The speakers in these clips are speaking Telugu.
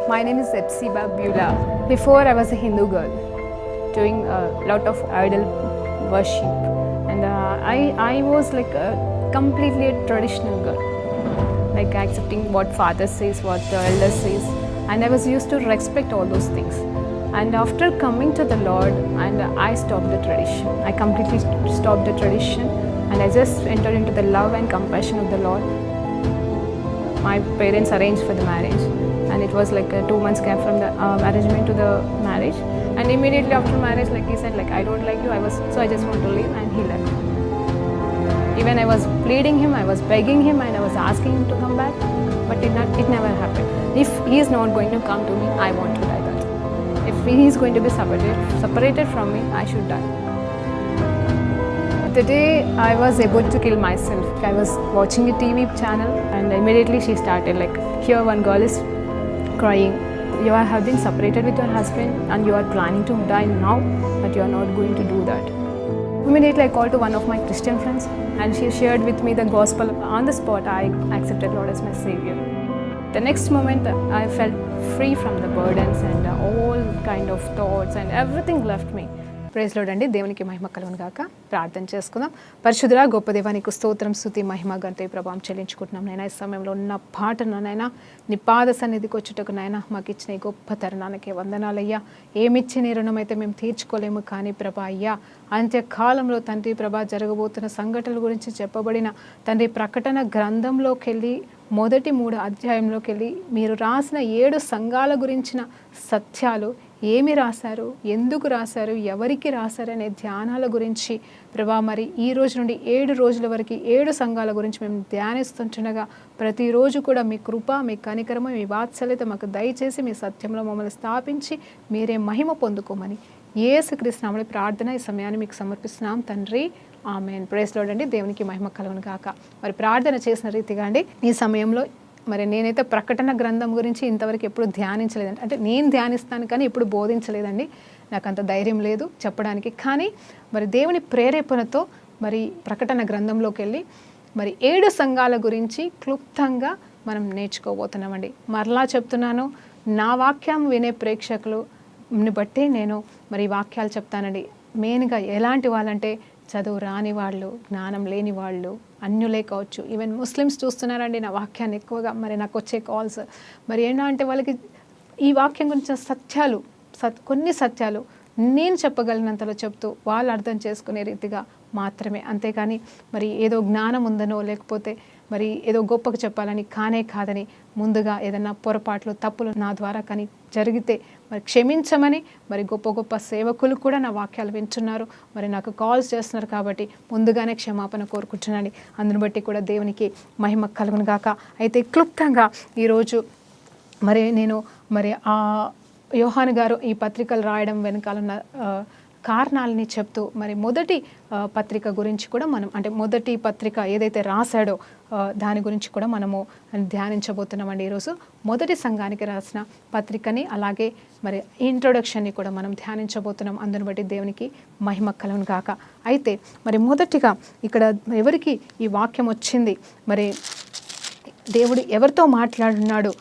My name is Epsiba Beulah. Before I was a Hindu girl doing a lot of idol worship, and I was like completely a traditional girl, like accepting what father says, what the elder says, and I was used to respect all those things. And after coming to the Lord, and I stopped the tradition. I completely stopped the tradition, and I just entered into the love and compassion of the Lord. My parents arranged for the marriage, and it was like a 2 months gap from the arrangement to the marriage. And immediately after marriage, like he said, like I don't like you. I just want to leave, and he left. Even I was pleading him, I was begging him, and I was asking him to come back, but it never happened. If he is not going to come to me, I want to die. That if he is going to be separated from me, I should die. The day I was about to kill myself, I was watching a TV channel, and immediately she started like, here one girl is crying. You have been separated with your husband, and you are planning to die now, but you are not going to do that. Immediately I called to one of my Christian friends, and she shared with me the gospel. On the spot, I accepted Lord as my Savior. The next moment, I felt free from the burdens and all kind of thoughts, and everything left me. Praise lord అండి. దేవునికి మహిమ కలుగును గాక. ప్రార్థన చేసుకుందాం. పరిశుద్ధుడా గొప్ప దేవా, నీకు స్తోత్రం, స్తుతి, మహిమ, ఘనత, ప్రభావం చెల్లించుకుంటున్నాం. నైనా ఈ సమయంలో ఉన్న పాటను నైనా నీ పాద సన్నిధికి వచ్చుటకు నైనా మాకు ఇచ్చిన ఈ గొప్ప తరుణానికి వందనాలయ్యా. ఏమిచ్చి నీ రుణమైతే మేము తీర్చుకోలేము, కానీ ప్రభా అయ్యా అంత్యకాలంలో తండ్రి ప్రభా జరగబోతున్న సంఘటనల గురించి చెప్పబడిన తండ్రి ప్రకటన గ్రంథంలోకి వెళ్ళి మొదటి 3 అధ్యాయంలోకి వెళ్ళి మీరు రాసిన 7 సంఘాల గురించిన సత్యాలు ఏమి రాశారు, ఎందుకు రాశారు, ఎవరికి రాశారు అనే ధ్యానాల గురించి ప్రభా మరి ఈ రోజు నుండి 7 రోజుల వరకు 7 సంఘాల గురించి మేము ధ్యానిస్తుంటుండగా ప్రతిరోజు కూడా మీ కృప, మీ కనికరము, మీ వాత్సల్యత మాకు దయచేసి మీ సత్యంలో మమ్మల్ని స్థాపించి మీరే మహిమ పొందుకోమని యేసుక్రీస్తు నామములో ప్రార్థన ఈ సమయాన్ని మీకు సమర్పిస్తున్నాం తండ్రి, ఆమేన్. ప్రైజ్ లార్డ్ అండి. దేవునికి మహిమ కలుగును గాక. మరి ప్రార్థన చేసిన రీతిగా అండి ఈ సమయంలో మరి నేనైతే ప్రకటన గ్రంథం గురించి ఇంతవరకు ఎప్పుడు ధ్యానించలేదండి. అంటే నేను ధ్యానిస్తాను కానీ ఎప్పుడు బోధించలేదండి. నాకు అంత ధైర్యం లేదు చెప్పడానికి. కానీ మరి దేవుని ప్రేరేపణతో మరి ప్రకటన గ్రంథంలోకి వెళ్ళి మరి 7 సంఘాల గురించి క్లుప్తంగా మనం నేర్చుకోబోతున్నామండి. మరలా చెప్తున్నాను, నా వాక్యం వినే ప్రేక్షకులని బట్టి నేను మరి వాక్యాలు చెప్తానండి. మెయిన్గా ఎలాంటి వాళ్ళంటే చదువు రాని వాళ్ళు, జ్ఞానం లేని వాళ్ళు, అన్యులే కావచ్చు, ఈవెన్ ముస్లిమ్స్ చూస్తున్నారండి నా వాక్యాన్ని ఎక్కువగా. మరి నాకు వచ్చే కాల్స్ మరి ఏంటంటే వాళ్ళకి ఈ వాక్యం గురించి సత్యాలు కొన్ని సత్యాలు నేను చెప్పగలిగినంతలో చెప్తూ వాళ్ళు అర్థం చేసుకునే రీతిగా మాత్రమే, అంతేకాని మరి ఏదో జ్ఞానం ఉందనో లేకపోతే మరి ఏదో గొప్పగా చెప్పాలని కాదని ముందుగా ఏదైనా పొరపాట్లు తప్పులు నా ద్వారా కానీ జరిగితే మరి క్షమించమని మరి గొప్ప సేవకులు కూడా నా వాక్యాలు వింటున్నారు, మరి నాకు కాల్స్ చేస్తున్నారు. కాబట్టి ముందుగానే క్షమాపణ కోరుకుంటున్నాను. అందుని బట్టి కూడా దేవునికి మహిమ కలుగును గాక. అయితే క్లుప్తంగా ఈరోజు మరి నేను మరి యోహాను గారు ఈ పత్రికలు రాయడం వెనకాలన్న కారణాలని చెప్తూ మరి మొదటి పత్రిక గురించి కూడా మనం, అంటే మొదటి పత్రిక ఏదైతే రాశాడో దాని గురించి కూడా మనము ధ్యానించబోతున్నామండి ఈరోజు. మొదటి సంఘానికి రాసిన పత్రికని అలాగే మరి ఇంట్రొడక్షన్ని కూడా మనం ధ్యానించబోతున్నాం. అందుని బట్టి దేవునికి మహిమ కలుగును గాక. అయితే మరి మొదటిగా ఇక్కడ ఎవరికి ఈ వాక్యం వచ్చింది, మరి దేవుడు ఎవరితో మాట్లాడున్నాడు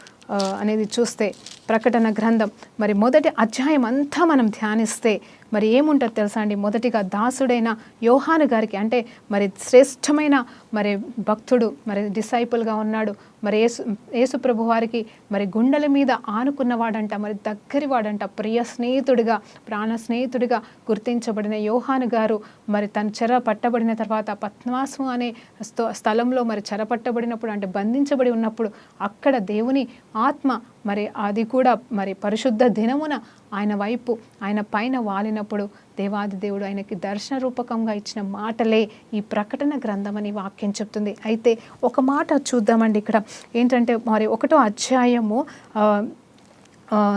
అనేది చూస్తే ప్రకటన గ్రంథం మరి మొదటి అధ్యాయం అంతా మనం ధ్యానిస్తే మరి ఏముంటుంది తెలుసా అండి. మొదటిగా దాసుడైన యోహాను గారికి, అంటే మరి శ్రేష్టమైన మరి భక్తుడు, మరి డిసైపుల్గా ఉన్నాడు, మరి యేసు ప్రభు వారికి మరి గుండెల మీద ఆనుకున్నవాడంట, మరి దగ్గరి వాడంట, ప్రియ స్నేహితుడిగా, ప్రాణ స్నేహితుడిగా గుర్తించబడిన యోహాను గారు మరి తను చెర పట్టబడిన తర్వాత పద్మాసు అనే స్థలంలో మరి చెరపట్టబడినప్పుడు, అంటే బంధించబడి ఉన్నప్పుడు అక్కడ దేవుని ఆత్మ మరి అది కూడా మరి పరిశుద్ధ దినమున ఆయన వైపు ఆయన పైన వాలినప్పుడు దేవాది దేవుడు ఆయనకి దర్శన రూపకంగా ఇచ్చిన మాటలే ఈ ప్రకటన గ్రంథం అని వాక్యం చెప్తుంది. అయితే ఒక మాట చూద్దామండి. ఇక్కడ ఏంటంటే మరి 1వ అధ్యాయము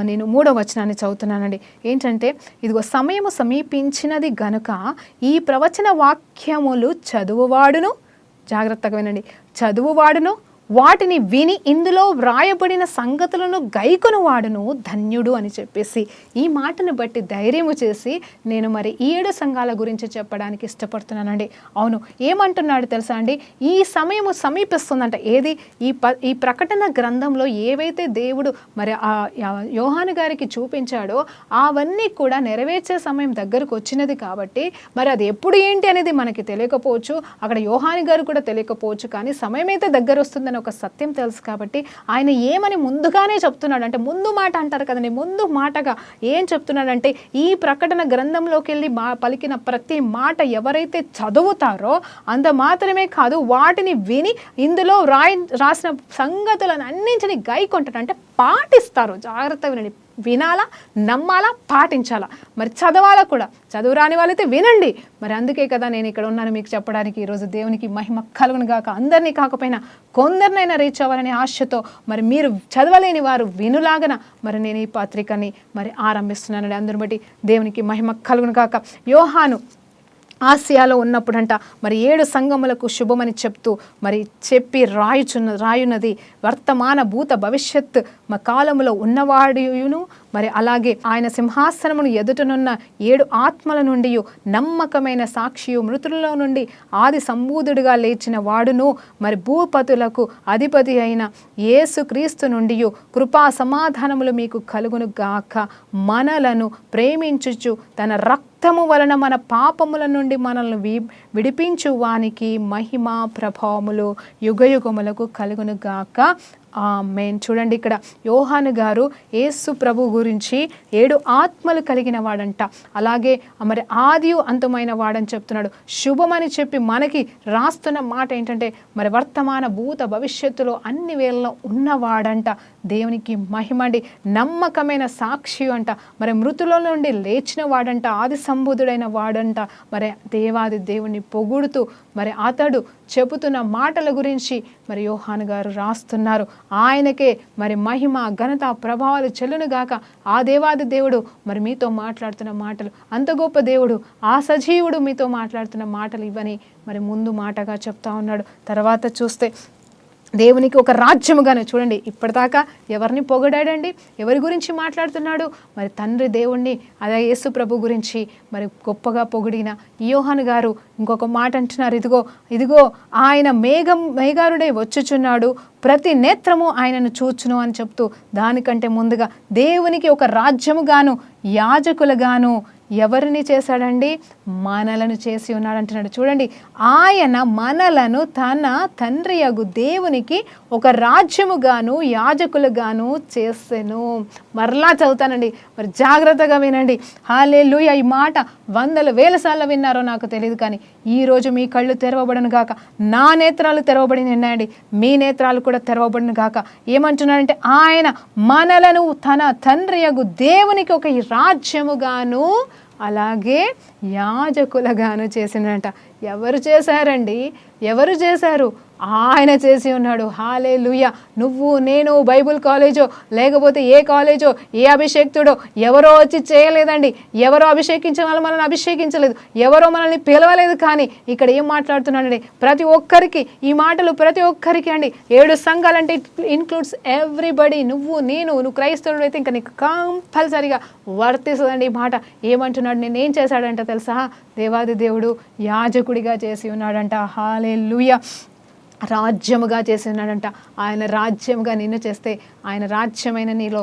నేను 3వ వచనాన్ని చదువుతున్నానండి. ఏంటంటే ఇదిగో సమయము సమీపించినది గనుక ఈ ప్రవచన వాక్యములు చదువువాడును, జాగ్రత్తగా వినండి, చదువువాడును వాటిని విని ఇందులో వ్రాయబడిన సంగతులను గైకొను వాడును ధన్యుడు అని చెప్పేసి ఈ మాటను బట్టి ధైర్యము చేసి నేను మరి ఈ 7 సంఘాల గురించి చెప్పడానికి ఇష్టపడుతున్నానండి. అవును, ఏమంటున్నాడు తెలుసా అండి, ఈ సమయము సమీపిస్తుందంట. ఏది ఈ ప్రకటన గ్రంథంలో ఏవైతే దేవుడు మరి ఆ యోహాను గారికి చూపించాడో అవన్నీ కూడా నెరవేర్చే సమయం దగ్గరకు వచ్చినది కాబట్టి మరి అది ఎప్పుడు ఏంటి అనేది మనకి తెలియకపోవచ్చు, అక్కడ యోహాను గారు కూడా తెలియకపోవచ్చు, కానీ సమయం అయితే దగ్గర వస్తుందని ఒక సత్యం తెలుసు కాబట్టి ఆయన ఏమని ముందుగానే చెప్తున్నాడు అంటే, ముందు మాట అంటారు కదండి, ముందు మాటగా ఏం చెప్తున్నాడంటే ఈ ప్రకటన గ్రంథంలోకి వెళ్ళి పలికిన ప్రతి మాట ఎవరైతే చదువుతారో అంత మాత్రమే కాదు, వాటిని విని ఇందులో రాసిన సంగతులను అన్నింటినీ గైకొంటారు, అంటే పాటిస్తారు. జాగ్రత్త వినండి, వినాలా, నమ్మాలా, పాటించాలా, మరి చదవాలా కూడా. చదువు రాని వాళ్ళైతే వినండి. మరి అందుకే కదా నేను ఇక్కడ ఉన్నాను మీకు చెప్పడానికి. ఈరోజు దేవునికి మహిమ కలుగును గాక. అందరినీ కాకపోయినా కొందరినైనా రీచ్ అవ్వాలనే ఆశతో మరి మీరు చదవలేని వారు వినులాగన మరి నేను ఈ పత్రికని మరి ఆరంభిస్తున్నానండి. అందరిని బట్టి దేవునికి మహిమ కలుగును గాక. యోహాను ఆసియాలో ఉన్నప్పుడంట మరి 7 సంఘములకు శుభమని చెప్తూ మరి చెప్పి రాయున్నది వర్తమాన భూత భవిష్యత్ కాలములో ఉన్నవాడును మరి అలాగే ఆయన సింహాసనమును ఎదుటనున్న 7 ఆత్మల నుండి నమ్మకమైన సాక్షియు మృతులలో నుండి ఆది సంబూధుడిగా లేచిన వాడును మరి భూపతులకు అధిపతి అయిన యేసు క్రీస్తు నుండి కృపా సమాధానములు మీకు కలుగును గాక. మనలను ప్రేమించుచు తన రక్తము వలన మన పాపముల నుండి మనల్ని విడిపించు వానికి మహిమ ప్రభావములు యుగయుగములకు కలుగును గాక. ఆమేన్. చూడండి, ఇక్కడ యోహాను గారు యేసు ప్రభు గురించి 7 ఆత్మలు కలిగిన వాడంట, అలాగే మరి ఆది అంతమైన వాడని చెప్తున్నాడు. శుభమని చెప్పి మనకి రాస్తున్న మాట ఏంటంటే మరి వర్తమాన భూత భవిష్యత్తులో అన్ని వేళలో ఉన్నవాడంట. దేవునికి మహిమండి. నమ్మకమైన సాక్షి అంట, మరి మృతుల నుండి లేచిన వాడంట, ఆది సంబుధుడైన వాడంట. మరి దేవాది దేవుణ్ణి పొగుడుతూ మరి అతడు చెబుతున్న మాటల గురించి మరి యోహాను గారు రాస్తున్నారు. ఆయనకే మరి మహిమ ఘనత ప్రభావాలు చెల్లునుగాక. ఆ దేవాది దేవుడు మరి మీతో మాట్లాడుతున్న మాటలు, అంత గొప్ప దేవుడు, ఆ సజీవుడు మీతో మాట్లాడుతున్న మాటలు ఇవని మరి ముందు మాటగా చెప్తా ఉన్నాడు. తర్వాత చూస్తే దేవునికి ఒక రాజ్యముగానే, చూడండి ఇప్పటిదాకా ఎవరిని పొగడాడండి, ఎవరి గురించి మాట్లాడుతున్నాడు, మరి తండ్రి దేవుణ్ణి, అదే యేసు ప్రభు గురించి మరి గొప్పగా పొగిడిన యోహాను గారు ఇంకొక మాట అంటున్నారు, ఇదిగో ఆయన మేఘారుడై వచ్చుచున్నాడు, ప్రతి నేత్రము ఆయనను చూచును అని చెప్తూ దానికంటే ముందుగా దేవునికి ఒక రాజ్యముగాను యాజకులుగాను ఎవరిని చేశాడండి, మనలను చేసి ఉన్నాడు అంటున్నాడు. చూడండి, ఆయన మనలను తన తండ్రియగు దేవునికి ఒక రాజ్యముగాను యాజకులుగాను చేసెను. మరలా చదువుతానండి, మరి జాగ్రత్తగా వినండి. హల్లెలూయా. ఈ మాట 100,000 సార్లు విన్నారో నాకు తెలియదు, కానీ ఈరోజు మీ కళ్ళు తెరవబడను గాక, నా నేత్రాలు తెరవబడి ఉన్నాయండి, మీ నేత్రాలు కూడా తెరవబడను గాక. ఏమంటున్నాడంటే ఆయన మనలను తన తండ్రియగు దేవునికి ఒక రాజ్యముగాను అలాగే యాజకులుగాను చేసినట. ఎవరు చేశారండి? ఎవరు చేశారు? ఆయన చేసి ఉన్నాడు. హల్లెలూయా. నువ్వు నేను బైబుల్ కాలేజో లేకపోతే ఏ కాలేజో ఏ అభిషేక్తుడో ఎవరో వచ్చి చేయలేదండి. ఎవరో అభిషేకించే వాళ్ళు మనల్ని అభిషేకించలేదు, ఎవరో మనల్ని పిలవలేదు. కానీ ఇక్కడ ఏం మాట్లాడుతున్నాడండి, ప్రతి ఒక్కరికి ఈ మాటలు, ప్రతి ఒక్కరికి అండి. 7 సంఘాలు అంటే ఇన్క్లూడ్స్ ఎవ్రీబడి. నువ్వు క్రైస్తవుడు అయితే ఇంకా నీకు కంపల్సరిగా వర్తిస్తుందండి ఈ మాట. ఏమంటున్నాడు, నేనేం చేశాడంట తెలుసా? దేవాది దేవుడు యాజకుడిగా చేసి ఉన్నాడంట. హల్లెలూయా. రాజ్యముగా చేసి ఉన్నాడంట. ఆయన రాజ్యముగా నిన్ను చేస్తే ఆయన రాజ్యమైన నీలో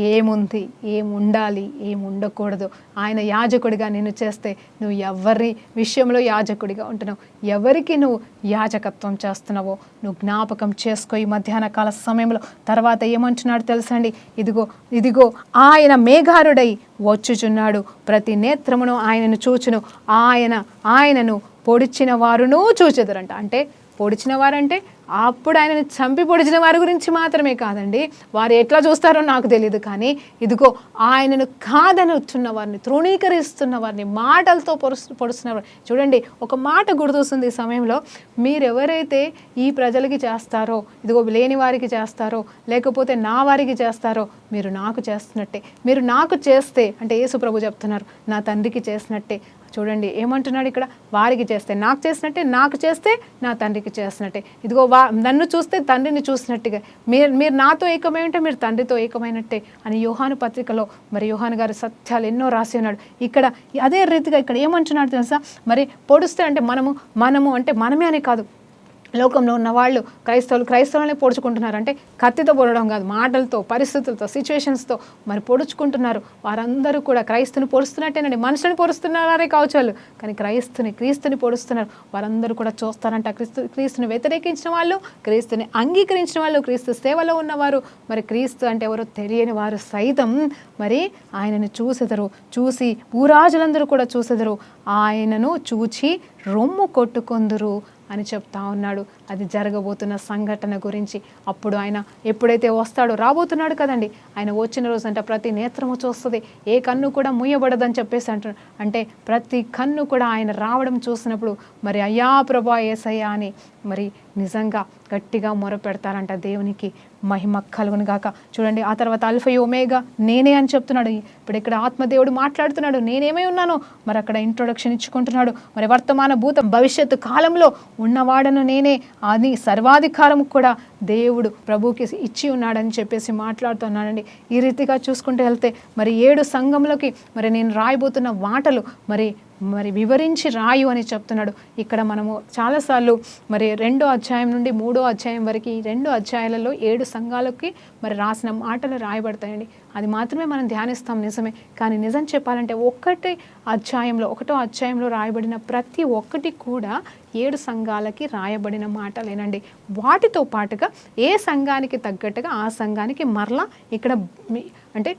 ఏముంది, ఏముండాలి, ఏముండకూడదు. ఆయన యాజకుడిగా నిన్ను చేస్తే నువ్వు ఎవరి విషయంలో యాజకుడిగా ఉంటున్నావు, ఎవరికి నువ్వు యాజకత్వం చేస్తున్నావో నువ్వు జ్ఞాపకం చేసుకో ఈ మధ్యాహ్న కాల సమయంలో. తర్వాత ఏమంటున్నాడు తెలుసండి, ఇదిగో ఆయన మేఘారుడై వచ్చుచున్నాడు, ప్రతి నేత్రమును ఆయనను చూచును, ఆయనను పొడిచిన వారును చూచెదరంట. అంటే పొడిచిన వారంటే అప్పుడు ఆయనని చంపి పొడిచిన వారి గురించి మాత్రమే కాదండి, వారు ఎట్లా చూస్తారో నాకు తెలియదు, కానీ ఇదిగో ఆయనను కాదనుచున్న వారిని, తృణీకరిస్తున్న వారిని, మాటలతో పొడుస్తున్న వారిని. చూడండి, ఒక మాట గుర్తొస్తుంది ఈ సమయంలో, మీరెవరైతే ఈ ప్రజలకి చేస్తారో, ఇదిగో లేని వారికి చేస్తారో లేకపోతే నా వారికి చేస్తారో మీరు నాకు చేస్తున్నట్టే. మీరు నాకు చేస్తే అంటే యేసు ప్రభు చెప్తున్నారు, నా తండ్రికి చేసినట్టే. చూడండి ఏమంటున్నాడు ఇక్కడ, వారికి చేస్తే నాకు చేసినట్టే, నాకు చేస్తే నా తండ్రికి చేసినట్టే. ఇదిగో నన్ను చూస్తే తండ్రిని చూసినట్టుగా, మీరు నాతో ఏకమై ఉంటే మీరు తండ్రితో ఏకమైనట్టే అని యోహాను పత్రికలో మరి యోహాను గారి సత్యాలు ఎన్నో రాసి ఉన్నాడు. ఇక్కడ అదే రీతిగా ఇక్కడ ఏమంటున్నాడు తెలుసా, మరి పొడుస్తే అంటే మనము అంటే మనమే అని కాదు, లోకంలో ఉన్న వాళ్ళు క్రైస్తవులనే పొడుచుకుంటున్నారు. అంటే కత్తితో పొడవడం కాదు, మాటలతో, పరిస్థితులతో, సిచ్యువేషన్స్తో మరి పొడుచుకుంటున్నారు. వారందరూ కూడా క్రైస్తుని పొడుస్తున్నట్టేనండి. మనుషుని పొడుస్తున్నారే కావచ్చు వాళ్ళు, కానీ క్రీస్తుని పొడుస్తున్నారు. వారందరూ కూడా చూస్తారంట. క్రీస్తుని వ్యతిరేకించిన వాళ్ళు, క్రీస్తుని అంగీకరించిన వాళ్ళు, క్రీస్తు సేవలో ఉన్నవారు, మరి క్రీస్తు అంటే ఎవరో తెలియని వారు సైతం మరి ఆయనను చూసి భూరాజులందరూ కూడా చూసెదరు, ఆయనను చూచి రొమ్ము కొట్టుకొందురు అని చెప్తా ఉన్నాడు. అది జరగబోతున్న సంఘటన గురించి. అప్పుడు ఆయన ఎప్పుడైతే వస్తాడో, రాబోతున్నాడు కదండి, ఆయన వచ్చిన రోజు అంటే ప్రతి నేత్రము చూస్తుంది, ఏ కన్ను కూడా ముయ్యబడదని చెప్పేసి అంటున్నాడు. అంటే ప్రతి కన్ను కూడా ఆయన రావడం చూసినప్పుడు మరి అయ్యా ప్రభా యేసయ్యా అని మరి నిజంగా గట్టిగా మొరపెడతారంట. దేవునికి మహిమ కలుగును గాక. చూడండి ఆ తర్వాత అల్ఫా ఒమేగా నేనే అని చెప్తున్నాడు. ఇప్పుడు ఇక్కడ ఆత్మదేవుడు మాట్లాడుతున్నాడు, నేనేమై ఉన్నానో మరి అక్కడ ఇంట్రొడక్షన్ ఇచ్చుకుంటున్నాడు. మరి వర్తమాన భూత భవిష్యత్తు కాలంలో ఉన్నవాడను నేనే అని సర్వాధికారం కూడా దేవుడు ప్రభుకి ఇచ్చి ఉన్నాడని చెప్పేసి మాట్లాడుతున్నాడండి. ఈ రీతిగా చూసుకుంటూ వెళ్తే మరి 7 సంఘములకి మరి నేను రాయబోతున్న మాటలు మరి వివరించి రాయు అని చెప్తున్నాడు. ఇక్కడ మనము చాలాసార్లు మరి 2వ అధ్యాయం నుండి 3వ అధ్యాయం వరకు ఈ 2 అధ్యాయాలలో 7 సంఘాలకి మరి రాసిన మాటలు రాయబడతాయండి. అది మాత్రమే మనం ధ్యానిస్తాం, నిజమే. కానీ నిజం చెప్పాలంటే 1వ అధ్యాయంలో రాయబడిన ప్రతి ఒక్కటి కూడా 7 సంఘాలకి రాయబడిన మాటలేనండి. వాటితో పాటుగా ఏ సంఘానికి తగ్గట్టుగా ఆ సంఘానికి మరలా ఇక్కడ అంటే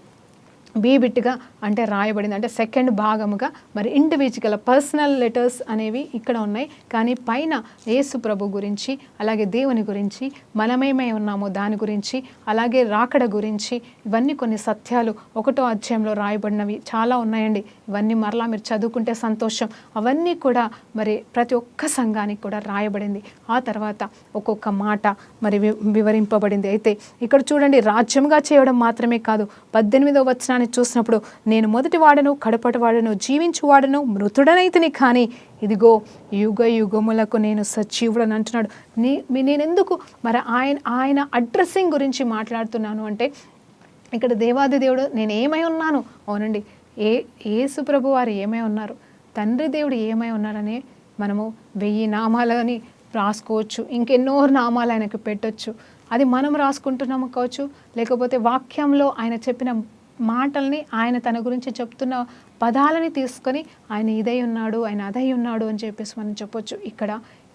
బీబిట్గా అంటే రాయబడింది. అంటే సెకండ్ భాగముగా మరి ఇండివిజువల్ పర్సనల్ లెటర్స్ అనేవి ఇక్కడ ఉన్నాయి. కానీ పైన యేసు ప్రభు గురించి, అలాగే దేవుని గురించి, మనమేమై ఉన్నామో దాని గురించి, అలాగే రాకడ గురించి, ఇవన్నీ కొన్ని సత్యాలు 1వ అధ్యాయంలో రాయబడినవి చాలా ఉన్నాయండి. ఇవన్నీ మరలా మీరు చదువుకుంటే సంతోషం. అవన్నీ కూడా మరి ప్రతి ఒక్క సంఘానికి కూడా రాయబడింది. ఆ తర్వాత ఒక్కొక్క మాట మరి వివరింపబడింది. అయితే ఇక్కడ చూడండి, రాజ్యముగా చేయడం మాత్రమే కాదు, 18వ వచనాన్ని చూసినప్పుడు నేను మొదటి వాడను, కడపటి వాడను, జీవించువాడను, మృతుడనైతిని, కానీ ఇదిగో యుగ యుగములకు నేను సజీవుడని అంటున్నాడు. నేనెందుకు మరి ఆయన అడ్రస్సింగ్ గురించి మాట్లాడుతున్నాను అంటే, ఇక్కడ దేవాది దేవుడు నేను ఏమై ఉన్నాను, అవునండి, యేసు ప్రభు వారు ఏమై ఉన్నారు, తండ్రి దేవుడు ఏమై ఉన్నారని మనము 1000 నామాలని రాసుకోవచ్చు, ఇంకెన్నో నామాలు ఆయనకు పెట్టొచ్చు. అది మనం రాసుకుంటున్నాము కావచ్చు, లేకపోతే వాక్యంలో ఆయన చెప్పిన మాటల్ని, ఆయన తన గురించి చెప్తున్న పదాలని తీసుకొని ఆయన ఇదై ఉన్నాడు, ఆయన అదై ఉన్నాడు అని చెప్పేసి మనం చెప్పొచ్చు. ఇక్కడ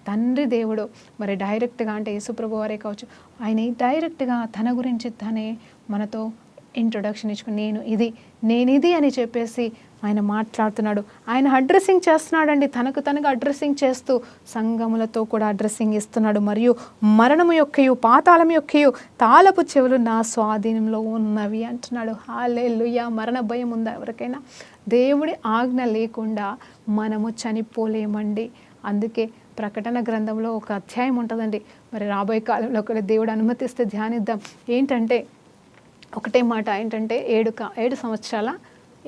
తండ్రి దేవుడు మరి డైరెక్ట్గా అంటే యేసుప్రభు వారే కావచ్చు, ఆయన డైరెక్ట్గా తన గురించి తనే మనతో ఇంట్రొడక్షన్ ఇచ్చుకుని నేను ఇది అని చెప్పేసి ఆయన మాట్లాడుతున్నాడు. ఆయన అడ్రస్సింగ్ చేస్తున్నాడండి, తనకు అడ్రస్సింగ్ చేస్తూ సంఘములతో కూడా అడ్రస్సింగ్ ఇస్తున్నాడు. మరియు మరణము యొక్కయు పాతాళం యొక్కయు తాళపు చెవులు నా స్వాధీనంలో ఉన్నవి అంటున్నాడు. హల్లెలూయా. మరణ భయం ఉందా ఎవరికైనా? దేవుడి ఆజ్ఞ లేకుండా మనము చనిపోలేమండి. అందుకే ప్రకటన గ్రంథంలో ఒక అధ్యాయం ఉంటుందండి, మరి రాబోయే కాలంలో కూడా దేవుడు అనుమతిస్తే ధ్యానిద్దాం. ఏంటంటే ఒకటే మాట ఏంటంటే 7 సంవత్సరాల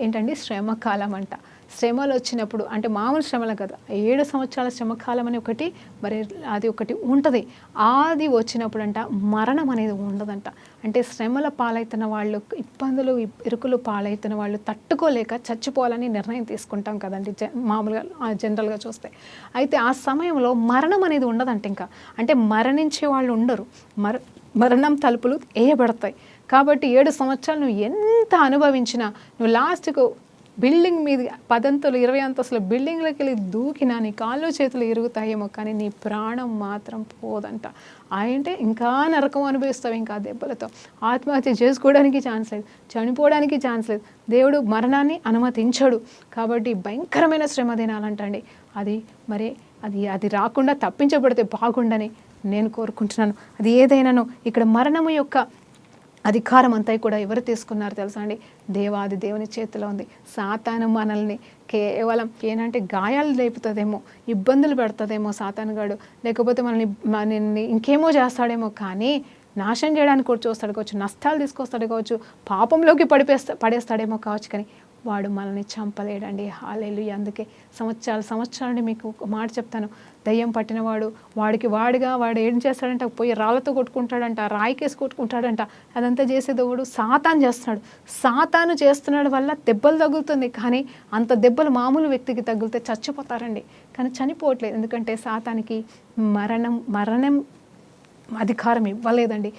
ఏంటండి శ్రమకాలం అంట. శ్రమలు వచ్చినప్పుడు అంటే మామూలు శ్రమలు కదా, 7 సంవత్సరాల శ్రమకాలం అని ఒకటి మరి అది ఒకటి ఉంటుంది. అది వచ్చినప్పుడు అంట మరణం అనేది ఉండదంట. అంటే శ్రమల పాలవుతున్న వాళ్ళు, ఇబ్బందులు ఇరుకులు పాలవుతున్న వాళ్ళు తట్టుకోలేక చచ్చిపోవాలని నిర్ణయం తీసుకుంటాం కదండి మామూలుగా జనరల్గా చూస్తే. అయితే ఆ సమయంలో మరణం అనేది ఉండదంట. ఇంకా అంటే మరణించే వాళ్ళు ఉండరు, మరణం తలుపులు వేయబడతాయి. కాబట్టి 7 సంవత్సరాలు నువ్వు ఎంత అనుభవించినా, నువ్వు లాస్ట్కు బిల్డింగ్ మీద 10 అంతస్తులు 20 అంతస్తుల బిల్డింగ్లోకి వెళ్ళి దూకినా నీ కాళ్ళు చేతులు ఇరుగుతాయేమో, కానీ నీ ప్రాణం మాత్రం పోదంట. అంటే ఇంకా నరకం అనుభవిస్తావు, ఇంకా దెబ్బలతో ఆత్మహత్య చేసుకోవడానికి ఛాన్స్ లేదు, చనిపోవడానికి ఛాన్స్ లేదు. దేవుడు మరణాన్ని అనుమతించడు. కాబట్టి భయంకరమైన శ్రమ దినాలంటండి. అది రాకుండా తప్పించబడితే బాగుండని నేను కోరుకుంటున్నాను. అది ఏదైనాను ఇక్కడ మరణము యొక్క అధికారం అంతా కూడా ఎవరు తీసుకున్నారు తెలుసా అండి? దేవాది దేవుని చేతిలో ఉంది. సాతాను మనల్ని కేవలం ఏంటంటే గాయాలు లేపుతుందేమో, ఇబ్బందులు పెడుతుందేమో సాతానుగాడు, లేకపోతే మనల్ని ఇంకేమో చేస్తాడేమో, కానీ నాశనం చేయడానికి కూడా చూస్తాడు కావచ్చు, నష్టాలు తీసుకొస్తాడు కావచ్చు, పాపంలోకి పడేస్తాడేమో కావచ్చు, కానీ వాడు మనల్ని చంపలేడండి. హల్లెలూయా. అందుకే సంవత్సరాలు మీకు ఒక మాట చెప్తాను, దయ్యం పట్టినవాడు వాడు ఏం చేస్తాడంట, పోయి రాళ్ళతో కొట్టుకుంటాడంట, రాయికేసి కొట్టుకుంటాడంట. అదంతా చేసేదోడు సాతాను చేస్తున్నాడు. సాతాను చేస్తున్నాడు వల్ల దెబ్బలు తగులుతుంది, కానీ అంత దెబ్బలు మామూలు వ్యక్తికి తగిలితే చచ్చిపోతారండి. కానీ చనిపోవట్లేదు, ఎందుకంటే సాతానికి మరణం అధికారం ఇవ్వలేదండి.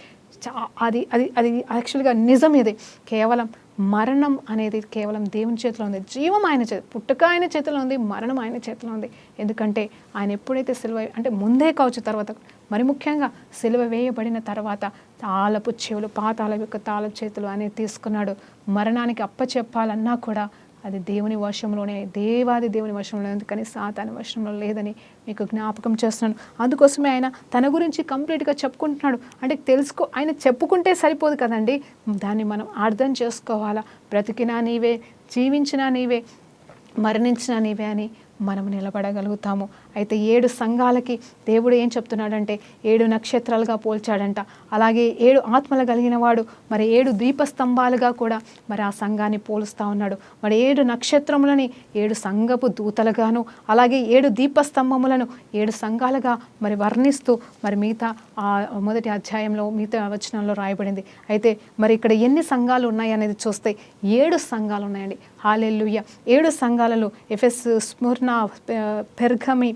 అది అది అది యాక్చువల్గా నిజం. ఇది కేవలం మరణం అనేది కేవలం దేవుని చేతిలో ఉంది. జీవం ఆయన పుట్టుక ఆయన చేతిలో ఉంది, మరణం ఆయన చేతిలో ఉంది. ఎందుకంటే ఆయన ఎప్పుడైతే సిలువ అంటే ముందే కావచ్చు, తర్వాత మరి ముఖ్యంగా సిలువ వేయబడిన తర్వాత తాళపు చెవులు, పాతాళం యొక్క తాళపు చేతులు అనేది తీసుకున్నాడు. మరణానికి అప్పచెప్పాలన్నా కూడా అది దేవుని వశంలోనే, దేవాది దేవుని వశంలో, ఎందుకని సాతాను వశంలో లేదని మీకు జ్ఞాపకం చేస్తున్నాను. అందుకోసమే ఆయన తన గురించి కంప్లీట్గా చెప్పుకుంటున్నాడు. అంటే ఆయన చెప్పుకుంటే సరిపోదు కదండి, దాన్ని మనం అర్థం చేసుకోవాలా. బ్రతికినా నీవే, జీవించినా నీవే, మరణించినా నీవే అని మనం నిలబడగలుగుతాము. అయితే 7 సంఘాలకి దేవుడు ఏం చెప్తున్నాడంటే 7 నక్షత్రాలుగా పోల్చాడంట. అలాగే 7 ఆత్మలు కలిగిన వాడు మరి 7 దీపస్తంభాలుగా కూడా మరి ఆ సంఘాన్ని పోలుస్తూ ఉన్నాడు. మరి 7 నక్షత్రములని 7 సంఘపు దూతలుగాను, అలాగే 7 దీపస్తంభములను 7 సంఘాలుగా మరి వర్ణిస్తూ మరి మిగతా ఆ మొదటి అధ్యాయంలో మిగతా వచనంలో రాయబడింది. అయితే మరి ఇక్కడ ఎన్ని సంఘాలు ఉన్నాయి అనేది చూస్తే 7 సంఘాలు ఉన్నాయండి. హల్లెలూయా. 7 సంఘాలలో ఎఫెసు, స్ముర్నా, పెర్గమి,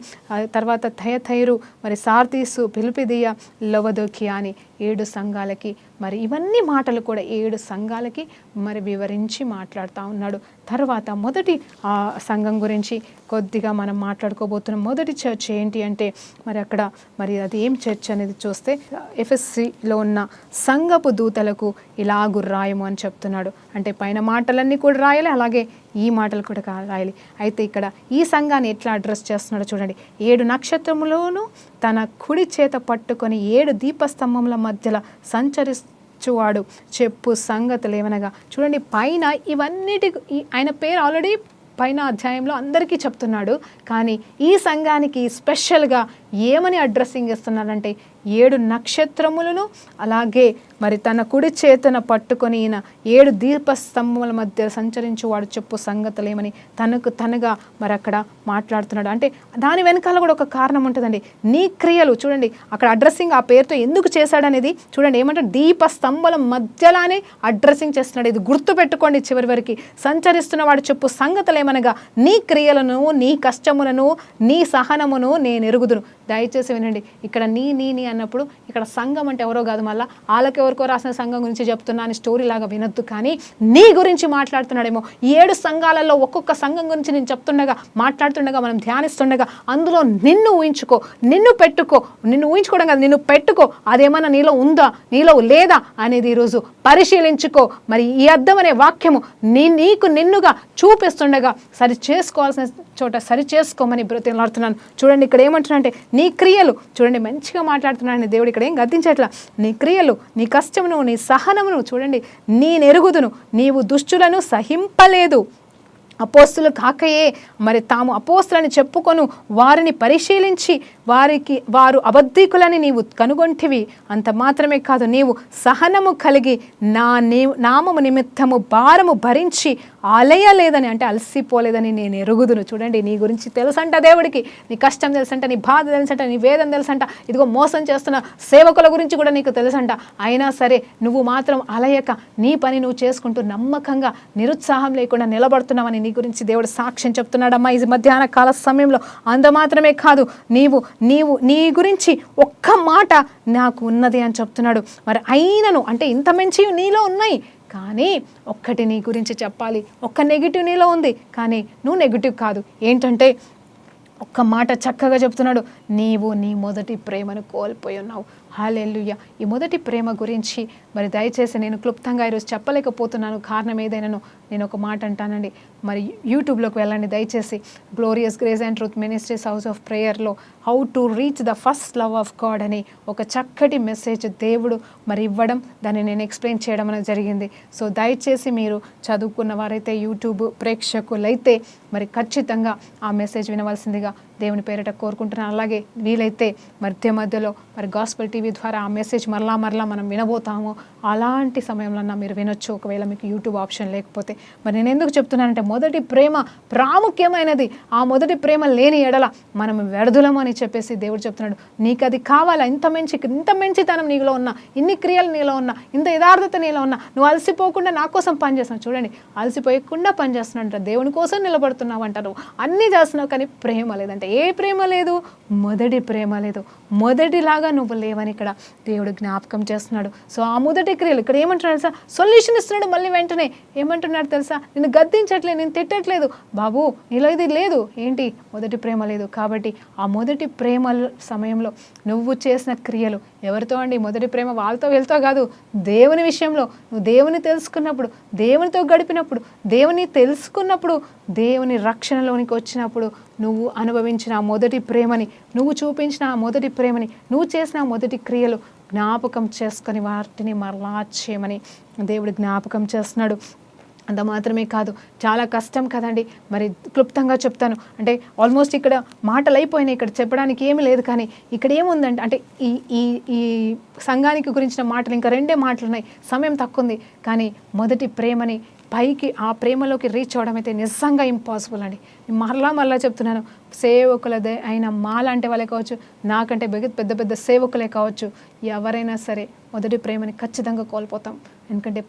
తర్వాత థయథైరు, మరి సార్దీసు, ఫిలిప్పిదియా, లవదోకియా అని 7 సంఘాలకి మరి ఇవన్నీ మాటలు కూడా 7 సంఘాలకి మరి వివరించి మాట్లాడుతూ ఉన్నాడు. తర్వాత మొదటి సంఘం గురించి కొద్దిగా మనం మాట్లాడుకోబోతున్నాం. మొదటి చర్చ్ ఏంటి అంటే మరి అక్కడ మరి అది ఏం చర్చ్ అనేది చూస్తే ఎఫెస్సిలో ఉన్న సంఘపు దూతలకు ఇలాగు రాయము అని చెప్తున్నాడు. అంటే పైన మాటలన్నీ కూడా రాయాలి, అలాగే ఈ మాటలు కూడా రాయాలి. అయితే ఇక్కడ ఈ సంఘాన్ని ఎట్లా అడ్రస్ చేస్తున్నాడో చూడండి. 7 నక్షత్రములోను తన కుడి చేత పట్టుకొని 7 దీపస్తంభముల మధ్యలో సంచరిస్తువాడు చెప్పు సంగతులు ఏమనగా. చూడండి, పైన ఇవన్నిటి ఆయన పేరు ఆల్రెడీ పైన అధ్యాయంలో అందరికీ చెప్తున్నాడు, కానీ ఈ సంఘానికి స్పెషల్గా ఏమని అడ్రస్సింగ్ ఇస్తున్నాడంటే 7 నక్షత్రములను, అలాగే మరి తన కుడి చేతన పట్టుకొని 7 దీపస్తంభముల మధ్య సంచరించువాడు చెప్పు సంగతులేమని తనగా మరి అక్కడ మాట్లాడుతున్నాడు. అంటే దాని వెనకాల కూడా ఒక కారణం ఉంటుందండి. నీ క్రియలు చూడండి, అక్కడ అడ్రస్సింగ్ ఆ పేరుతో ఎందుకు చేశాడనేది చూడండి. ఏమంటే దీపస్తంభాల మధ్యలోనే అడ్రస్సింగ్ చేస్తున్నాడు. ఇది గుర్తు పెట్టుకోండి. చివరి వరకు సంచరిస్తున్న వాడు చెప్పు సంగతులేమనగా నీ క్రియలను, నీ కష్టములను, నీ సహనమును నేను ఎరుగుదును. దయచేసి వినండి, ఇక్కడ నీ అన్నప్పుడు ఇక్కడ సంఘం అంటే ఎవరో కాదు, మళ్ళీ వాళ్ళకెవరికో రాసిన సంఘం గురించి చెప్తున్నా అని స్టోరీ లాగా వినొద్దు, కానీ నీ గురించి మాట్లాడుతున్నాడేమో. 7 సంఘాలలో ఒక్కొక్క సంఘం గురించి నేను చెప్తుండగా, మాట్లాడుతుండగా, మనం ధ్యానిస్తుండగా అందులో నిన్ను ఊహించుకో, నిన్ను పెట్టుకో. నిన్ను ఊహించుకోవడం కాదు, నిన్ను పెట్టుకో. అదేమన్నా నీలో ఉందా, నీలో లేదా అనేది ఈరోజు పరిశీలించుకో. మరి ఈ అద్దం అనే వాక్యము నీకు నిన్నుగా చూపిస్తుండగా సరి చేసుకోవాల్సిన చోట సరి చేసుకోమని బ్రతిలాడుతున్నాను. చూడండి, ఇక్కడ ఏమంటున్నానంటే నీ క్రియలు, చూడండి మంచిగా మాట్లాడుతున్నాను దేవుడు, ఇక్కడ ఏం గద్దించట్లా. నీ క్రియలు, నీ కష్టమును, నీ సహనమును చూడండి, నేనెరుగుదును. నీవు దుష్టులను సహింపలేదు. అపోస్తులు కాకయే మరి తాము అపోస్తులని చెప్పుకొను వారిని పరిశీలించి వారు అబద్ధికులని నీవు కనుగొంటివి. అంత మాత్రమే కాదు, నీవు సహనము కలిగి నామము నిమిత్తము భారము భరించి అలయలేదని, అంటే అలసిపోలేదని నేను ఎరుగుదును. చూడండి, నీ గురించి తెలుసంట దేవుడికి, నీ కష్టం తెలుసంట, నీ బాధ తెలుసంట, నీ వేదన తెలుసంట, ఇదిగో మోసం చేస్తున్న సేవకుల గురించి కూడా నీకు తెలుసంట. అయినా సరే నువ్వు మాత్రం అలయక నీ పని నువ్వు చేసుకుంటూ నమ్మకంగా నిరుత్సాహం లేకుండా నిలబడుతున్నావని నీ గురించి దేవుడు సాక్ష్యం చెప్తున్నాడమ్మా ఈ మధ్యాహ్న కాల సమయంలో. అంత మాత్రమే కాదు, నీ గురించి ఒక్క మాట నాకు ఉన్నది అని చెప్తున్నాడు. మరి అయినను అంటే ఇంత మంచి నీలో ఉన్నాయి, కానీ ఒక్కటి నీ గురించి చెప్పాలి. ఒక్క నెగిటివ్ నీలో ఉంది, కానీ నువ్వు నెగిటివ్ కాదు. ఏంటంటే ఒక్క మాట చక్కగా చెప్తున్నాడు, నీవు నీ మొదటి ప్రేమను కోల్పోయి ఉన్నావు. హల్లెలూయా. ఈ మొదటి ప్రేమ గురించి మరి దయచేసి నేను క్లుప్తంగా ఈరోజు చెప్పలేకపోతున్నాను. కారణం ఏదైనాను నేను ఒక మాట అంటానండి. మరి యూట్యూబ్లోకి వెళ్ళండి దయచేసి. Glorious grace and truth ministries house of ప్రేయర్లో how to reach the first love of God అని ఒక చక్కటి మెసేజ్ దేవుడు మరి ఇవ్వడం, దాన్ని నేను ఎక్స్ప్లెయిన్ చేయడం అనేది జరిగింది. సో దయచేసి మీరు చదువుకున్న వారైతే, యూట్యూబ్ ప్రేక్షకులైతే మరి ఖచ్చితంగా ఆ మెసేజ్ వినవలసిందిగా దేవుని పేరిట కోరుకుంటున్నాను. అలాగే వీలైతే మధ్యలో మరి గాస్పెల్ టీవీ ద్వారా ఆ మెసేజ్ మరలా మనం వినబోతాము. అలాంటి సమయంలో మీరు వినొచ్చు, ఒకవేళ మీకు యూట్యూబ్ ఆప్షన్ లేకపోతే. మరి నేను ఎందుకు చెప్తున్నానంటే మొదటి ప్రేమ ప్రాముఖ్యమైనది. ఆ మొదటి ప్రేమ లేని ఎడల మనం వ్యర్థులం అని చెప్పేసి దేవుడు చెప్తున్నాడు. నీకు అది కావాలా? ఇంత మంచితనం నీలో ఉన్నా, ఇన్ని క్రియలు నీలో ఉన్నా, ఇంత యథార్థత నీలో ఉన్నా, నువ్వు అలసిపోకుండా నా కోసం పనిచేస్తున్నావు. చూడండి, అలసిపోయకుండా పనిచేస్తున్నావు అంటారు, దేవుని కోసం నిలబడుతున్నావు అంటారు, అన్నీ చేస్తున్నావు, కానీ ప్రేమ లేదంటే ఏ ప్రేమ లేదు? మొదటి ప్రేమ లేదు. మొదటిలాగా నువ్వు లేవని ఇక్కడ దేవుడు జ్ఞాపకం చేస్తున్నాడు. సో ఆ మొదటి క్రియలు ఇక్కడ ఏమంటున్నాడు తెలుసా? సొల్యూషన్ ఇస్తున్నాడు. మళ్ళీ వెంటనే ఏమంటున్నాడు తెలుసా? నిన్ను గద్దించట్లేదు, నేను తిట్టట్లేదు, బాబు నీలో ఇది లేదు, ఏంటి? మొదటి ప్రేమ లేదు. కాబట్టి ఆ మొదటి ప్రేమ సమయంలో నువ్వు చేసిన క్రియలు ఎవరితో అండి? మొదటి ప్రేమ వాళ్ళతో వీళ్ళతో కాదు, దేవుని విషయంలో నువ్వు దేవుని తెలుసుకున్నప్పుడు, దేవునితో గడిపినప్పుడు, దేవుని తెలుసుకున్నప్పుడు, దేవుని రక్షణలోనికి వచ్చినప్పుడు నువ్వు అనుభవించిన మొదటి ప్రేమని, నువ్వు చూపించిన మొదటి ప్రేమని, నువ్వు చేసిన మొదటి క్రియలు జ్ఞాపకం చేసుకొని వాటిని మరలా చేయమని దేవుడు జ్ఞాపకం చేస్తున్నాడు. అంత మాత్రమే కాదు, చాలా కష్టం కదండి. మరి క్లుప్తంగా చెప్తాను, అంటే ఆల్మోస్ట్ ఇక్కడ మాటలు అయిపోయినాయి, ఇక్కడ చెప్పడానికి ఏమీ లేదు. కానీ ఇక్కడ ఏముందంటే, అంటే ఈ ఈ ఈ సంఘానికి గురించిన మాటలు ఇంకా 2 మాటలు ఉన్నాయి, సమయం తక్కువ ఉంది. కానీ మొదటి ప్రేమని పైకి ఆ ప్రేమలోకి రీచ్ అవ్వడం అయితే నిజంగా ఇంపాసిబుల్ అండి. మరలా చెప్తున్నాను, సేవకులదే అయినా మాలాంటి వాళ్ళే కావచ్చు, నాకంటే పెద్ద సేవకులే కావచ్చు, ఎవరైనా సరే మొదటి ప్రేమని ఖచ్చితంగా కోల్పోతాం. ఎందుకంటే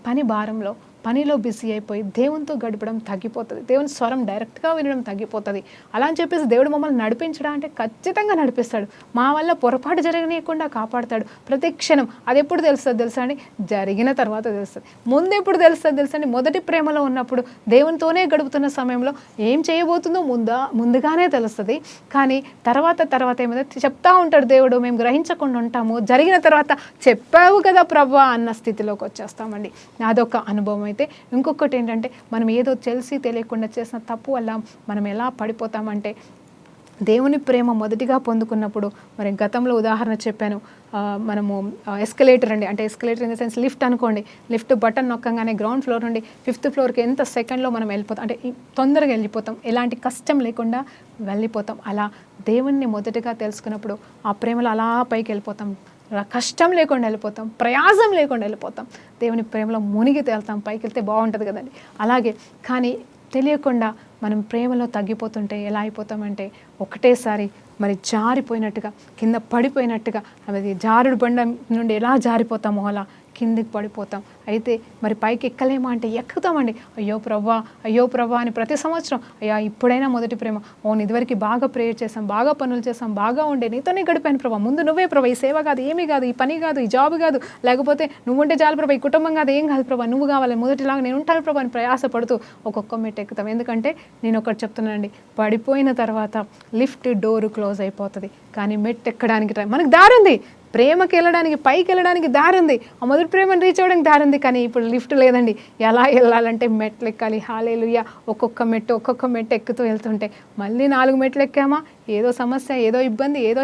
పనిలో బిజీ అయిపోయి దేవునితో గడపడం తగ్గిపోతుంది, దేవుని స్వరం డైరెక్ట్గా వినడం తగ్గిపోతుంది. అలా అని చెప్పేసి దేవుడు మమ్మల్ని నడిపించడం అంటే ఖచ్చితంగా నడిపిస్తాడు. మా వల్ల పొరపాటు జరగనీయకుండా కాపాడుతాడు ప్రతి క్షణం. అది ఎప్పుడు తెలుస్తుంది తెలుసా అండి? జరిగిన తర్వాత తెలుస్తుంది. ముందు ఎప్పుడు తెలుస్తుంది తెలుసా అండి? మొదటి ప్రేమలో ఉన్నప్పుడు, దేవునితోనే గడుపుతున్న సమయంలో ఏం చేయబోతుందో ముందుగానే తెలుస్తుంది. కానీ తర్వాత ఏమైనా చెప్తా ఉంటాడు దేవుడు, మేము గ్రహించకుండా ఉంటాము. జరిగిన తర్వాత చెప్పావు కదా ప్రభా అన్న స్థితిలోకి వచ్చేస్తామండి. అదొక అనుభవం. అయితే ఇంకొకటి ఏంటంటే, మనం ఏదో తెలిసి తెలియకుండా చేసిన తప్పు వల్ల మనం ఎలా పడిపోతామంటే, దేవుని ప్రేమ మొదటిగా పొందుకున్నప్పుడు, మరి గతంలో ఉదాహరణ చెప్పాను, మనము ఎస్కలేటర్ అండి, అంటే escalator in the sense lift అనుకోండి, లిఫ్ట్ బటన్ నొక్కగానే గ్రౌండ్ ఫ్లోర్ నుండి 5th ఫ్లోర్కి ఎంత సెకండ్లో మనం వెళ్ళిపోతాం, అంటే తొందరగా వెళ్ళిపోతాం, ఎలాంటి కష్టం లేకుండా వెళ్ళిపోతాం. అలా దేవుణ్ణి మొదటిగా తెలుసుకున్నప్పుడు ఆ ప్రేమలో అలా పైకి వెళ్ళిపోతాం, కష్టం లేకుండా వెళ్ళిపోతాం, ప్రయాసం లేకుండా వెళ్ళిపోతాం, దేవుని ప్రేమలో మునిగి తేలుతాం, పైకి వెళ్తే బాగుంటుంది కదండి. అలాగే కానీ తెలియకుండా మనం ప్రేమలో తగ్గిపోతుంటే ఎలా అయిపోతామంటే, ఒకటేసారి మరి జారిపోయినట్టుగా, కింద పడిపోయినట్టుగా, అది జారుడు బండ నుండి ఎలా జారిపోతామో అలా కిందికి పడిపోతాం. అయితే మరి పైకి ఎక్కలేమా అంటే ఎక్కుతామండి. అయ్యో ప్రభా అని ప్రతి సంవత్సరం, అయ్యా ఇప్పుడైనా మొదటి ప్రేమ, ఇదివరకు బాగా ప్రేయర్ చేసాం, బాగా పనులు చేసాం, బాగా ఉండే, నీతోనే గడిపాను ప్రభా, ముందు నువ్వే ప్రభా, ఈ సేవ కాదు, ఏమీ కాదు, ఈ పని కాదు, ఈ జాబ్ కాదు, లేకపోతే నువ్వుంటే చాలు ప్రభా, ఈ కుటుంబం కాదు, ఏం కాదు ప్రభా, నువ్వు కావాలి, మొదటిలాగా నేను ఉంటాను ప్రభా అని ప్రయాసపడుతూ ఒక్కొక్క మెట్టు ఎక్కుతాం. ఎందుకంటే నేను ఒకటి చెప్తున్నానండి, పడిపోయిన తర్వాత లిఫ్ట్ డోరు క్లోజ్ అయిపోతుంది, కానీ మెట్టు ఎక్కడానికి మనకు దారి ఉంది. ప్రేమకి వెళ్ళడానికి, పైకి వెళ్ళడానికి దారి ఉంది, ఆ మొదటి ప్రేమను రీచ్ అవ్వడానికి దారి ఉంది. కానీ ఇప్పుడు లిఫ్ట్ లేదండి. ఎలా వెళ్ళాలంటే మెట్లు ఎక్కాలి. హల్లెలూయా. ఒక్కొక్క మెట్టు ఎక్కుతూ వెళ్తుంటే మళ్ళీ 4 మెట్లు ఎక్కామా, ఏదో సమస్య, ఏదో ఇబ్బంది, ఏదో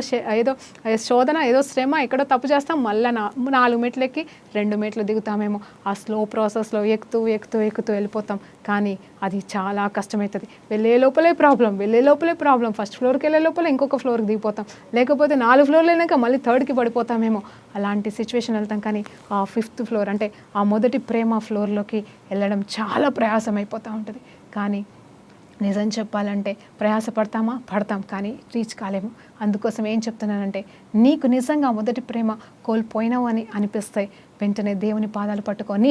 శోధన, ఏదో శ్రమ, ఎక్కడో తప్పు చేస్తాం, మళ్ళీ 4 మెట్లు ఎక్కి 2 మెట్లు దిగుతామేమో. ఆ స్లో ప్రాసెస్లో ఎక్కుతూ వెళ్ళిపోతాం. కానీ అది చాలా కష్టమవుతుంది. వెళ్ళే లోపలే ప్రాబ్లం, ఫస్ట్ ఫ్లోర్కి వెళ్ళే లోపల ఇంకొక ఫ్లోర్కి దిగిపోతాం, లేకపోతే 4 ఫ్లోర్లు అయినాక మళ్ళీ 3ర్డ్కి పడిపోతామేమో. అలాంటి సిచ్యువేషన్ వెళ్తాం. కానీ ఆ 5th ఫ్లోర్ అంటే ఆ మొదటి ప్రేమ ఫ్లోర్లోకి వెళ్ళడం చాలా ప్రయాసం అయిపోతూ ఉంటుంది. కానీ నిజం చెప్పాలంటే పడతాం, కానీ రీచ్ కాలేము. అందుకోసం ఏం చెప్తున్నానంటే, నీకు నిజంగా మొదటి ప్రేమ కోల్పోయినావు అని అనిపిస్తే వెంటనే దేవుని పాదాలు పట్టుకో. నీ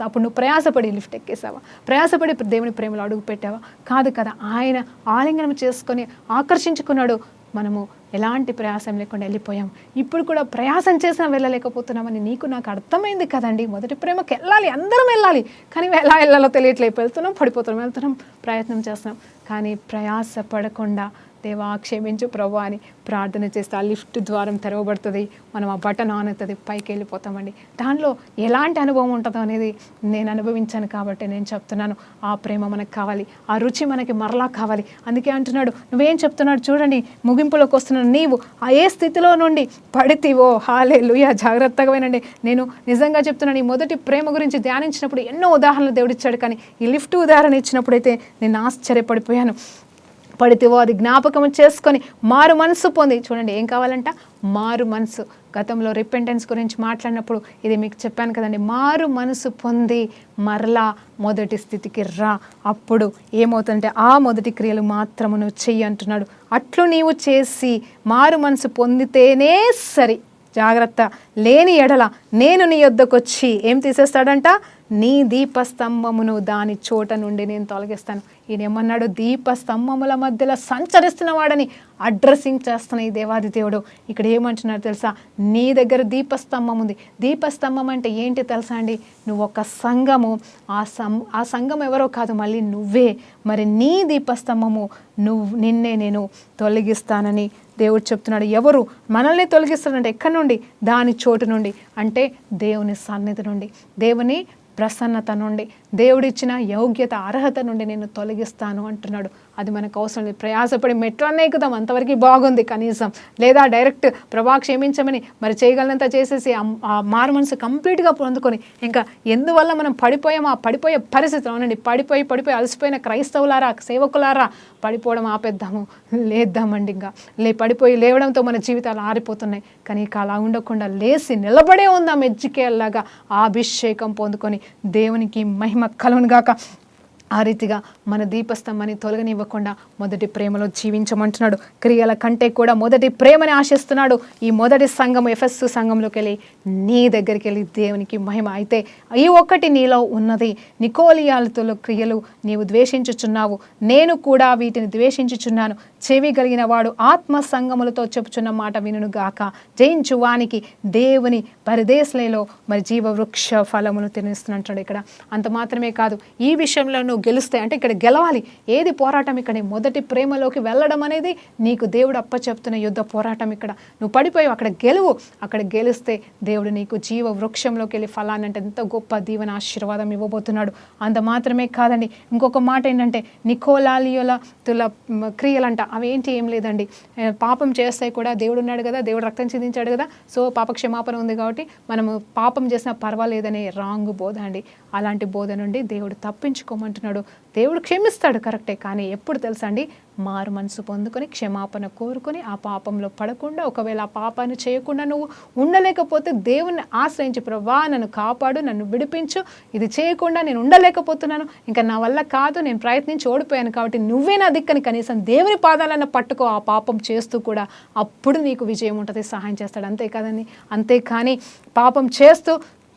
అప్పుడు నువ్వు ప్రయాసపడి లిఫ్ట్ ఎక్కేసావా, ప్రయాసపడి దేవుని ప్రేమలో అడుగు పెట్టావా? కాదు కదా, ఆయన ఆలింగనం చేసుకొని ఆకర్షించుకున్నాడు. మనము ఎలాంటి ప్రయాసం లేకుండా వెళ్ళిపోయాం. ఇప్పుడు కూడా ప్రయాసం చేసినా వెళ్ళలేకపోతున్నామని నీకు నాకు అర్థమైంది కదండి. మొదటి ప్రేమకి వెళ్ళాలి, అందరం వెళ్ళాలి, కానీ ఎలా వెళ్ళాలో తెలియట్లేదు. వెళ్తున్నాం, ప్రయత్నం చేస్తున్నాం, కానీ ప్రయాస పడకుండా దేవా క్షమించు ప్రభు అని ప్రార్థన చేస్తే ఆ లిఫ్ట్ ద్వారం తెరవబడుతుంది, మనం ఆ బటన్ ఆన్ అవుతుంది, పైకి వెళ్ళిపోతామండి. దానిలో ఎలాంటి అనుభవం ఉంటుందో అనేది నేను అనుభవించాను కాబట్టి నేను చెప్తున్నాను. ఆ ప్రేమ మనకు కావాలి, ఆ రుచి మనకి మరలా కావాలి. అందుకే అంటున్నాడు, నువ్వేం చెప్తున్నాడు చూడండి, ముగింపులోకి వస్తున్నాడు. నీవు ఏ స్థితిలో నుండి పడితివో, హల్లెలూయా, జాగ్రత్తగా వినండి. నేను నిజంగా చెప్తున్నాను, ఈ మొదటి ప్రేమ గురించి ధ్యానించినప్పుడు ఎన్నో ఉదాహరణలు దేవుడిచ్చాడు, కానీ ఈ లిఫ్ట్ ఉదాహరణ ఇచ్చినప్పుడైతే నేను ఆశ్చర్యపడిపోయాను. పడితేవో అది జ్ఞాపకం చేసుకొని మారు మనసు పొంది, చూడండి ఏం కావాలంట, మారు మనసు. గతంలో రిపెంటెన్స్ గురించి మాట్లాడినప్పుడు ఇది మీకు చెప్పాను కదండి, మారు మనసు పొంది మరలా మొదటి స్థితికి రా, అప్పుడు ఏమవుతుందంటే ఆ మొదటి క్రియలు మాత్రము నువ్వు చెయ్యి అంటున్నాడు. అట్లు నీవు చేసి మారు మనసు పొందితేనే సరి, జాగ్రత్త, లేని ఎడల నేను నీ యొద్దకు వచ్చి ఏం తీసేస్తాడంట, నీ దీపస్తంభమును దాని చోట నుండి నేను తొలగిస్తాను. ఈయన ఏమన్నాడు, దీపస్తంభముల మధ్యలో సంచరిస్తున్న వాడని అడ్రస్సింగ్ చేస్తున్న ఈ దేవాది దేవుడు ఇక్కడ ఏమంటున్నాడు తెలుసా, నీ దగ్గర దీపస్తంభం ఉంది. దీపస్తంభం అంటే ఏంటి తెలుసా అండి, నువ్వు ఒక సంఘము, ఆ సంఘం ఎవరో కాదు, మళ్ళీ నువ్వే. మరి నీ దీపస్తంభము నిన్నే నేను తొలగిస్తానని దేవుడు చెప్తున్నాడు. ఎవరు మనల్ని తొలగిస్తాడంటే ఎక్కడి నుండి, దాని చోటు నుండి, అంటే దేవుని సన్నిధి నుండి, దేవుని ప్రసన్నత నుండి, దేవుడిచ్చిన యోగ్యత అర్హత నుండి నేను తొలగిస్తాను అంటున్నాడు. అది మనకు అవసరం లేదు. ప్రయాసపడి మెట్లు అన్నీ ఎక్కుదాం, అంతవరకు బాగుంది కనీసం, లేదా డైరెక్ట్ ప్రభా క్షమించమని మరి చేయగలనంత చేసేసి ఆ మారు మనసు కంప్లీట్గా పొందుకొని ఇంకా ఎందువల్ల మనం పడిపోయాం, ఆ పడిపోయే పరిస్థితి అవునండి, పడిపోయి అలసిపోయిన క్రైస్తవులారా, సేవకులారా, పడిపోవడం ఆపేద్దాము, లేద్దామండి. ఇంకా పడిపోయి లేవడంతో మన జీవితాలు ఆరిపోతున్నాయి. కానీ ఇక అలా ఉండకుండా లేచి నిలబడే ఉందాం ఎజ్జికేల్లాగా, ఆ అభిషేకం పొందుకొని దేవునికి మహిమ కలుగును గాక. ఆ రీతిగా మన దీపస్తంభాన్ని తొలగనివ్వకుండా మొదటి ప్రేమలో జీవించమంటున్నాడు. క్రియల కంటే కూడా మొదటి ప్రేమని ఆశిస్తున్నాడు. ఈ మొదటి సంఘం ఎఫెసు సంఘంలోకి వెళ్ళి నీ దగ్గరికి వెళ్ళి దేవునికి మహిమ. అయితే ఈ ఒక్కటి నీలో ఉన్నది, నికోలియాలతో క్రియలు నీవు ద్వేషించుచున్నావు, నేను కూడా వీటిని ద్వేషించుచున్నాను. చెవి కలిగిన వాడు ఆత్మ సంగములతో చెప్పుచున్న మాట వినును గాక. జయించు వానికి దేవుని పరిదేశంలో మరి జీవవృక్ష ఫలమును తినిస్తున్నట్టు ఇక్కడ. అంత మాత్రమే కాదు, ఈ విషయంలో నువ్వు గెలుస్తే అంటే ఇక్కడ గెలవాలి. ఏది పోరాటం ఇక్కడ, మొదటి ప్రేమలోకి వెళ్ళడం అనేది నీకు దేవుడు అప్పచెప్తున్న యుద్ధ పోరాటం. ఇక్కడ నువ్వు పడిపోయావు, అక్కడ గెలువు. అక్కడ గెలిస్తే దేవుడు నీకు జీవ వృక్షంలోకి వెళ్ళి ఫలాన్ని అంటే ఎంత గొప్ప దీవెన ఆశీర్వాదం ఇవ్వబోతున్నాడు. అంత మాత్రమే కాదండి, ఇంకొక మాట ఏంటంటే నికోలాలియోల తుల క్రియలంట. అవేంటి, ఏం లేదండి, పాపం చేస్తే కూడా దేవుడు ఉన్నాడు కదా, దేవుడు రక్తం చిందించాడు కదా, సో పాప క్షమాపణ ఉంది కాబట్టి మనము పాపం చేసినా పర్వాలేదనే రాంగ్ బోధ అండి. అలాంటి బోధ నుండి దేవుడు తప్పించుకోమంటున్నాడు. దేవుడు క్షమిస్తాడు కరెక్టే, కానీ ఎప్పుడు తెలుసా అండి, మారు మనసు పొందుకొని క్షమాపణ కోరుకొని ఆ పాపంలో పడకుండా, ఒకవేళ ఆ పాపాన్ని చేయకుండా నువ్వు ఉండలేకపోతే దేవుణ్ణి ఆశ్రయించి, ప్రభా నన్ను కాపాడు, నన్ను విడిపించు, ఇది చేయకుండా నేను ఉండలేకపోతున్నాను, ఇంకా నా వల్ల కాదు, నేను ప్రయత్నించి ఓడిపోయాను కాబట్టి నువ్వే నా దిక్కని కనీసం దేవుని పాదాలన్న పట్టుకో ఆ పాపం చేస్తూ కూడా, అప్పుడు నీకు విజయం ఉంటుంది, సహాయం చేస్తాడు. అంతే కదండి. అంతేకాని పాపం చేస్తూ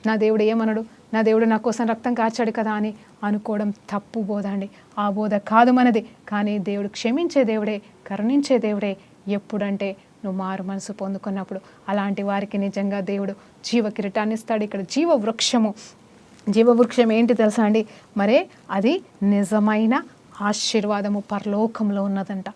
నా దేవుడు ఏమనడు, నా దేవుడు నా కోసం రక్తం కార్చాడు కదా అని అనుకోవడం తప్పు బోధ అండి. ఆ బోధ కాదు మనది. కానీ దేవుడు క్షమించే దేవుడే, కరుణించే దేవుడే. ఎప్పుడంటే నువ్వు మారు మనసు పొందుకున్నప్పుడు. అలాంటి వారికి నిజంగా దేవుడు జీవ కిరీటాన్ని ఇస్తాడు. ఇక్కడ జీవవృక్షం ఏంటి తెలుసా అండి, మరే అది నిజమైన ఆశీర్వాదము పరలోకంలో ఉన్నదంట.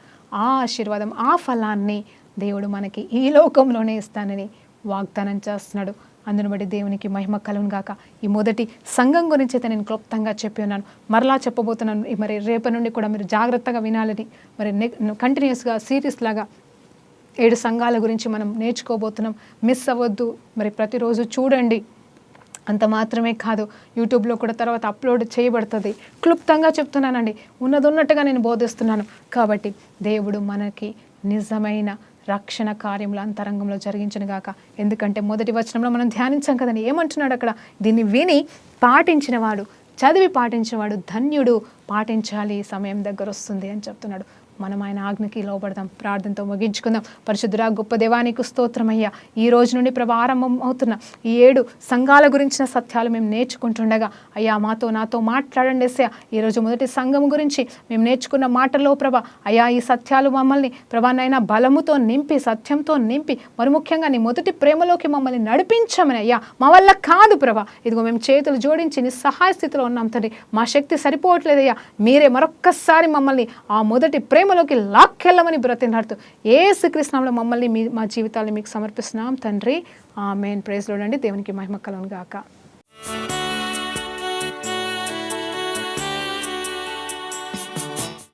ఆ ఆశీర్వాదం, ఆ ఫలాన్ని దేవుడు మనకి ఈ లోకంలోనే ఇస్తానని వాగ్దానం చేస్తున్నాడు. అందును బట్టి దేవునికి మహిమ కలుగును గాక. ఈ మొదటి సంఘం గురించి అయితే నేను క్లుప్తంగా చెప్పి ఉన్నాను, మరలా చెప్పబోతున్నాను. మరి రేపటి నుండి కూడా మీరు జాగ్రత్తగా వినాలని, మరి కంటిన్యూస్గా సిరీస్ లాగా 7 సంఘాల గురించి మనం నేర్చుకోబోతున్నాం. మిస్ అవ్వద్దు, మరి ప్రతిరోజు చూడండి. అంత మాత్రమే కాదు, యూట్యూబ్లో కూడా తర్వాత అప్లోడ్ చేయబడుతుంది. క్లుప్తంగా చెప్తున్నానండి, ఉన్నట్టుగా నేను బోధిస్తున్నాను. కాబట్టి దేవుడు మనకి నిజమైన రక్షణ కార్యములు అంతరంగంలో జరిగించను గాక. ఎందుకంటే మొదటి వచనంలో మనం ధ్యానించాం కదండి, ఏమంటున్నాడు అక్కడ, దీన్ని విని పాటించినవాడు, చదివి పాటించేవాడు ధన్యుడు, పాటించాలి, సమయం దగ్గర వస్తుంది అని చెప్తున్నాడు. మనం ఆయన ఆజ్ఞకి లోబడదాం. ప్రార్థనతో ముగించుకుందాం. పరిశుద్ధుడా గొప్ప దేవానికి స్తోత్రమయ్యా. ఈ రోజు నుండి ప్రారంభం అవుతున్న ఈ 7 సంఘాల గురించిన సత్యాలు మేము నేర్చుకుంటుండగా అయ్యా నాతో మాట్లాడండి ఎస్సయ్యా. ఈరోజు మొదటి సంఘం గురించి మేము నేర్చుకున్న మాటల్లో ప్రభా అయ్యా, ఈ సత్యాలు మమ్మల్ని ప్రభానైనా బలముతో నింపి, సత్యంతో నింపి, మరి ముఖ్యంగా నీ మొదటి ప్రేమలోకి మమ్మల్ని నడిపించమని అయ్యా. మా వల్ల కాదు ప్రభా, ఇదిగో మేము చేతులు జోడించి నీ సహాయ స్థితిలో ఉన్నాం తండ్రి. మా శక్తి సరిపోవట్లేదయ్యా, మీరే మరొక్కసారి మమ్మల్ని ఆ మొదటి ప్రేమలోకి లాక్కెళ్ళమని బ్రతిమలాడుతూ యేసుక్రీస్తు నామములో మమ్మల్ని మా జీవితాలను మీకు సమర్పిస్తున్నాం తండ్రి. ఆమేన్. ప్రైజ్ లార్డ్ అండి. దేవునికి మహిమ కలుగును గాక.